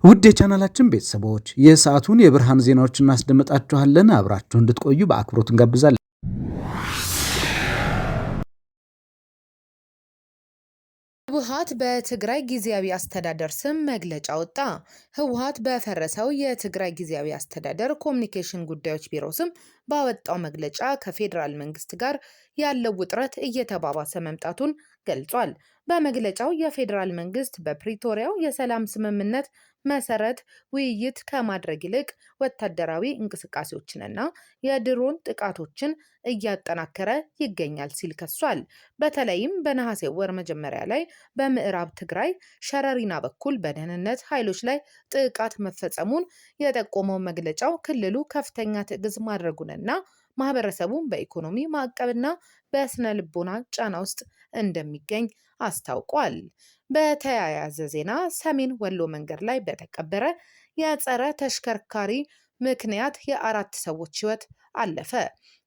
ውድ የቻናላችን ቤተሰቦች የሰዓቱን የብርሃን ዜናዎች እናስደምጣችኋለን። አብራችሁ እንድትቆዩ በአክብሮት እንጋብዛለን። ህወሓት በትግራይ ጊዜያዊ አስተዳደር ስም መግለጫ ወጣ። ህወሓት በፈረሰው የትግራይ ጊዜያዊ አስተዳደር ኮሚኒኬሽን ጉዳዮች ቢሮ ስም ባወጣው መግለጫ ከፌዴራል መንግስት ጋር ያለው ውጥረት እየተባባሰ መምጣቱን ገልጿል። በመግለጫው የፌዴራል መንግስት በፕሪቶሪያው የሰላም ስምምነት መሰረት ውይይት ከማድረግ ይልቅ ወታደራዊ እንቅስቃሴዎችንና የድሮን ጥቃቶችን እያጠናከረ ይገኛል ሲል ከሷል። በተለይም በነሐሴ ወር መጀመሪያ ላይ በምዕራብ ትግራይ ሸረሪና በኩል በደህንነት ኃይሎች ላይ ጥቃት መፈጸሙን የጠቆመው መግለጫው ክልሉ ከፍተኛ ትዕግስት ማድረጉንና ማህበረሰቡን በኢኮኖሚ ማዕቀብና በስነ ልቦና ጫና ውስጥ እንደሚገኝ አስታውቋል። በተያያዘ ዜና ሰሜን ወሎ መንገድ ላይ በተቀበረ የጸረ ተሽከርካሪ ምክንያት የአራት ሰዎች ህይወት አለፈ።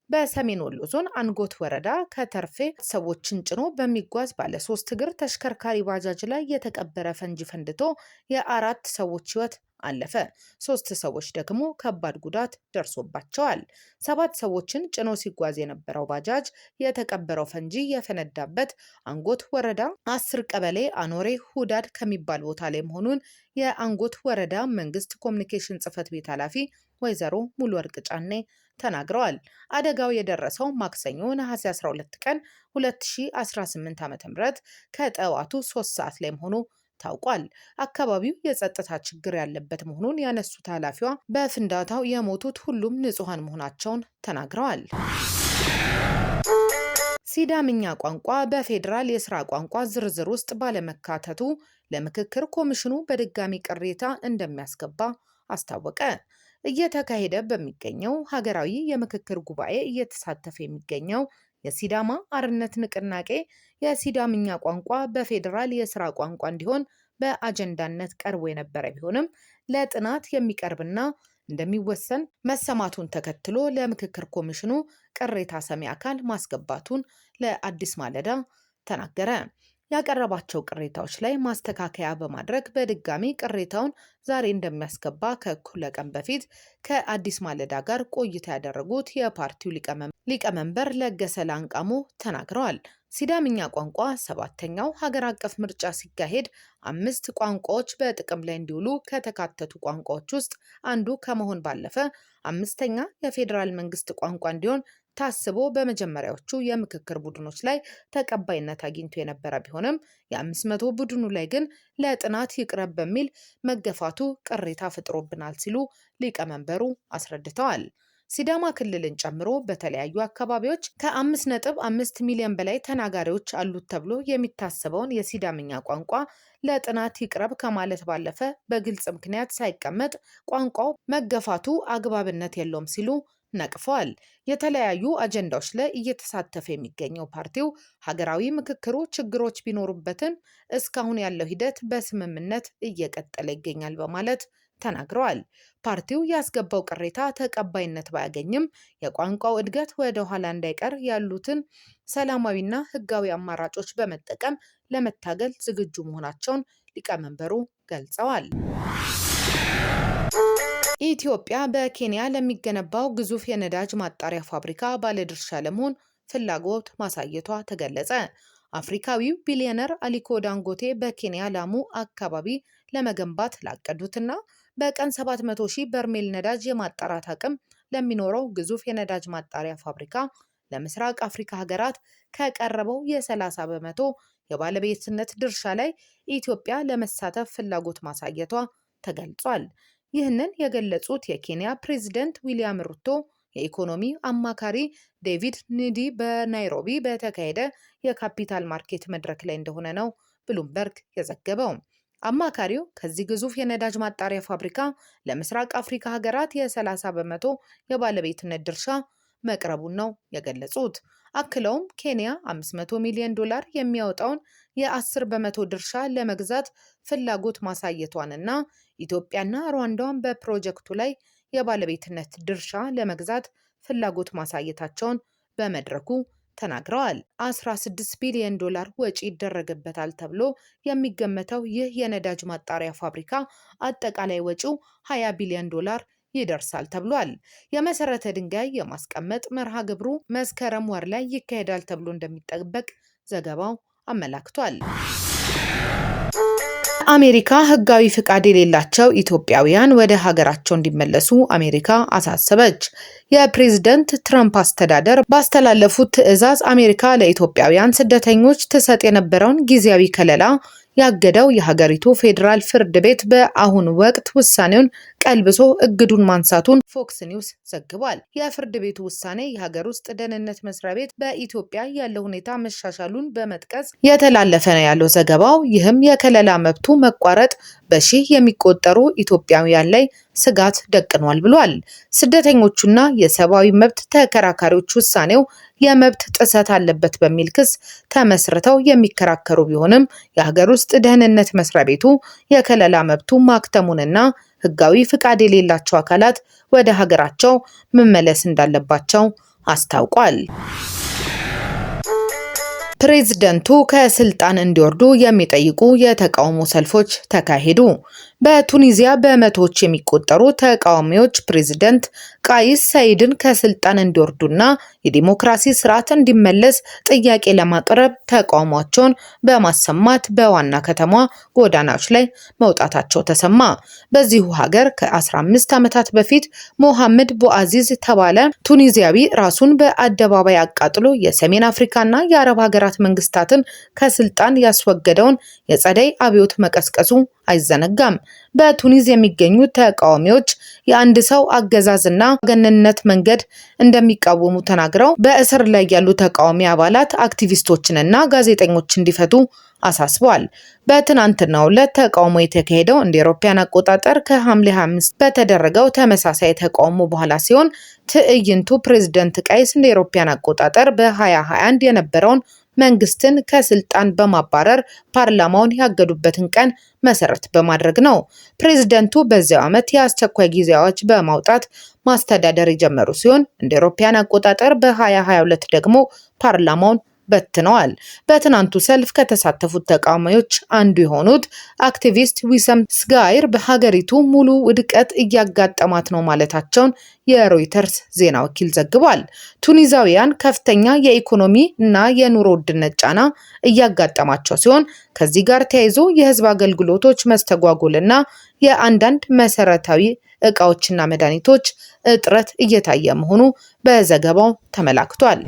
በሰሜን ወሎ ዞን አንጎት ወረዳ ከተርፌ ሰዎችን ጭኖ በሚጓዝ ባለ 3 እግር ተሽከርካሪ ባጃጅ ላይ የተቀበረ ፈንጂ ፈንድቶ የአራት ሰዎች ህይወት አለፈ። 3 ሰዎች ደግሞ ከባድ ጉዳት ደርሶባቸዋል። 7 ሰዎችን ጭኖ ሲጓዝ የነበረው ባጃጅ የተቀበረው ፈንጂ የፈነዳበት አንጎት ወረዳ 10 ቀበሌ አኖሬ ሁዳድ ከሚባል ቦታ ላይ መሆኑን የአንጎት ወረዳ መንግስት ኮሚኒኬሽን ጽህፈት ቤት ኃላፊ ወይዘሮ ሙሉ ወርቅ ጫኔ ተናግረዋል። አደጋው የደረሰው ማክሰኞ ነሐሴ 12 ቀን 2018 ዓ.ም ከጠዋቱ 3 ሰዓት ላይ መሆኑ ታውቋል። አካባቢው የጸጥታ ችግር ያለበት መሆኑን ያነሱት ኃላፊዋ በፍንዳታው የሞቱት ሁሉም ንጹሃን መሆናቸውን ተናግረዋል። ሲዳምኛ ቋንቋ በፌዴራል የስራ ቋንቋ ዝርዝር ውስጥ ባለመካተቱ ለምክክር ኮሚሽኑ በድጋሚ ቅሬታ እንደሚያስገባ አስታወቀ። እየተካሄደ በሚገኘው ሀገራዊ የምክክር ጉባኤ እየተሳተፈ የሚገኘው የሲዳማ አርነት ንቅናቄ የሲዳምኛ ቋንቋ በፌዴራል የስራ ቋንቋ እንዲሆን በአጀንዳነት ቀርቦ የነበረ ቢሆንም ለጥናት የሚቀርብና እንደሚወሰን መሰማቱን ተከትሎ ለምክክር ኮሚሽኑ ቅሬታ ሰሚ አካል ማስገባቱን ለአዲስ ማለዳ ተናገረ። ያቀረባቸው ቅሬታዎች ላይ ማስተካከያ በማድረግ በድጋሚ ቅሬታውን ዛሬ እንደሚያስገባ ከእኩለ ቀን በፊት ከአዲስ ማለዳ ጋር ቆይታ ያደረጉት የፓርቲው ሊቀመንበር ለገሰ ላንቃሞ ተናግረዋል። ሲዳምኛ ቋንቋ 7ኛው ሀገር አቀፍ ምርጫ ሲካሄድ 5 ቋንቋዎች በጥቅም ላይ እንዲውሉ ከተካተቱ ቋንቋዎች ውስጥ አንዱ ከመሆን ባለፈ 5ኛ የፌዴራል መንግስት ቋንቋ እንዲሆን ታስቦ በመጀመሪያዎቹ የምክክር ቡድኖች ላይ ተቀባይነት አግኝቶ የነበረ ቢሆንም የ500 ቡድኑ ላይ ግን ለጥናት ይቅረብ በሚል መገፋቱ ቅሬታ ፈጥሮብናል ሲሉ ሊቀመንበሩ አስረድተዋል። ሲዳማ ክልልን ጨምሮ በተለያዩ አካባቢዎች ከ5.5 ሚሊዮን በላይ ተናጋሪዎች አሉት ተብሎ የሚታሰበውን የሲዳምኛ ቋንቋ ለጥናት ይቅረብ ከማለት ባለፈ በግልጽ ምክንያት ሳይቀመጥ ቋንቋው መገፋቱ አግባብነት የለውም ሲሉ ነቅፈዋል። የተለያዩ አጀንዳዎች ላይ እየተሳተፈ የሚገኘው ፓርቲው ሀገራዊ ምክክሩ ችግሮች ቢኖሩበትም እስካሁን ያለው ሂደት በስምምነት እየቀጠለ ይገኛል በማለት ተናግረዋል። ፓርቲው ያስገባው ቅሬታ ተቀባይነት ባያገኝም የቋንቋው እድገት ወደ ኋላ እንዳይቀር ያሉትን ሰላማዊና ሕጋዊ አማራጮች በመጠቀም ለመታገል ዝግጁ መሆናቸውን ሊቀመንበሩ ገልጸዋል። ኢትዮጵያ በኬንያ ለሚገነባው ግዙፍ የነዳጅ ማጣሪያ ፋብሪካ ባለድርሻ ለመሆን ፍላጎት ማሳየቷ ተገለጸ። አፍሪካዊው ቢሊዮነር አሊኮ ዳንጎቴ በኬንያ ላሙ አካባቢ ለመገንባት ላቀዱትና በቀን 700,000 በርሜል ነዳጅ የማጣራት አቅም ለሚኖረው ግዙፍ የነዳጅ ማጣሪያ ፋብሪካ ለምስራቅ አፍሪካ ሀገራት ከቀረበው የ30 በመቶ የባለቤትነት ድርሻ ላይ ኢትዮጵያ ለመሳተፍ ፍላጎት ማሳየቷ ተገልጿል። ይህንን የገለጹት የኬንያ ፕሬዝዳንት ዊሊያም ሩቶ የኢኮኖሚ አማካሪ ዴቪድ ኒዲ በናይሮቢ በተካሄደ የካፒታል ማርኬት መድረክ ላይ እንደሆነ ነው ብሉምበርግ የዘገበው። አማካሪው ከዚህ ግዙፍ የነዳጅ ማጣሪያ ፋብሪካ ለምስራቅ አፍሪካ ሀገራት የ30 በመቶ የባለቤትነት ድርሻ መቅረቡን ነው የገለጹት። አክለውም ኬንያ $500 ሚሊዮን የሚያወጣውን የ10 በመቶ ድርሻ ለመግዛት ፍላጎት ማሳየቷንና ኢትዮጵያና ሩዋንዳን በፕሮጀክቱ ላይ የባለቤትነት ድርሻ ለመግዛት ፍላጎት ማሳየታቸውን በመድረኩ ተናግረዋል። 16 ቢሊዮን ዶላር ወጪ ይደረግበታል ተብሎ የሚገመተው ይህ የነዳጅ ማጣሪያ ፋብሪካ አጠቃላይ ወጪው 20 ቢሊዮን ዶላር ይደርሳል ተብሏል። የመሰረተ ድንጋይ የማስቀመጥ መርሃ ግብሩ መስከረም ወር ላይ ይካሄዳል ተብሎ እንደሚጠበቅ ዘገባው አመላክቷል። አሜሪካ ሕጋዊ ፍቃድ የሌላቸው ኢትዮጵያውያን ወደ ሀገራቸው እንዲመለሱ አሜሪካ አሳሰበች። የፕሬዝዳንት ትራምፕ አስተዳደር ባስተላለፉት ትዕዛዝ አሜሪካ ለኢትዮጵያውያን ስደተኞች ትሰጥ የነበረውን ጊዜያዊ ከለላ ያገደው የሀገሪቱ ፌዴራል ፍርድ ቤት በአሁኑ ወቅት ውሳኔውን ቀልብሶ እግዱን ማንሳቱን ፎክስ ኒውስ ዘግቧል። የፍርድ ቤቱ ውሳኔ የሀገር ውስጥ ደህንነት መስሪያ ቤት በኢትዮጵያ ያለው ሁኔታ መሻሻሉን በመጥቀስ የተላለፈ ነው ያለው ዘገባው። ይህም የከለላ መብቱ መቋረጥ በሺህ የሚቆጠሩ ኢትዮጵያውያን ላይ ስጋት ደቅኗል ብሏል። ስደተኞቹና የሰብአዊ መብት ተከራካሪዎች ውሳኔው የመብት ጥሰት አለበት በሚል ክስ ተመስርተው የሚከራከሩ ቢሆንም የሀገር ውስጥ ደህንነት መስሪያ ቤቱ የከለላ መብቱ ማክተሙንና ሕጋዊ ፍቃድ የሌላቸው አካላት ወደ ሀገራቸው መመለስ እንዳለባቸው አስታውቋል። ፕሬዝዳንቱ ከስልጣን እንዲወርዱ የሚጠይቁ የተቃውሞ ሰልፎች ተካሄዱ። በቱኒዚያ በመቶዎች የሚቆጠሩ ተቃዋሚዎች ፕሬዝዳንት ቃይስ ሰኢድን ከስልጣን እንዲወርዱና የዲሞክራሲ ስርዓት እንዲመለስ ጥያቄ ለማቅረብ ተቃውሟቸውን በማሰማት በዋና ከተማ ጎዳናዎች ላይ መውጣታቸው ተሰማ። በዚሁ ሀገር ከ15 ዓመታት በፊት ሞሐመድ ቦአዚዝ ተባለ ቱኒዚያዊ ራሱን በአደባባይ አቃጥሎ የሰሜን አፍሪካና የአረብ ሀገራት መንግስታትን ከስልጣን ያስወገደውን የጸደይ አብዮት መቀስቀሱ አይዘነጋም። በቱኒዝ የሚገኙ ተቃዋሚዎች የአንድ ሰው አገዛዝና ገነንነት መንገድ እንደሚቃወሙ ተናግረው በእስር ላይ ያሉ ተቃዋሚ አባላት አክቲቪስቶችንና ጋዜጠኞች እንዲፈቱ አሳስበዋል። በትናንትናው ዕለት ተቃውሞ የተካሄደው እንደ አውሮፓውያን አቆጣጠር ከሐምሌ 25 በተደረገው ተመሳሳይ ተቃውሞ በኋላ ሲሆን ትዕይንቱ ፕሬዝዳንት ቃይስ እንደ አውሮፓውያን አቆጣጠር በ2021 የነበረውን መንግስትን ከስልጣን በማባረር ፓርላማውን ያገዱበትን ቀን መሰረት በማድረግ ነው። ፕሬዝዳንቱ በዚያው ዓመት የአስቸኳይ ጊዜ አዋጅ በማውጣት ማስተዳደር የጀመሩ ሲሆን እንደ አውሮፓውያን አቆጣጠር በ2022 ደግሞ ፓርላማውን በትነዋል። በትናንቱ ሰልፍ ከተሳተፉት ተቃዋሚዎች አንዱ የሆኑት አክቲቪስት ዊሰም ስጋይር በሀገሪቱ ሙሉ ውድቀት እያጋጠማት ነው ማለታቸውን የሮይተርስ ዜና ወኪል ዘግቧል። ቱኒዛውያን ከፍተኛ የኢኮኖሚ እና የኑሮ ውድነት ጫና እያጋጠማቸው ሲሆን ከዚህ ጋር ተያይዞ የህዝብ አገልግሎቶች መስተጓጎልና የአንዳንድ መሰረታዊ ዕቃዎችና መድኃኒቶች እጥረት እየታየ መሆኑ በዘገባው ተመላክቷል።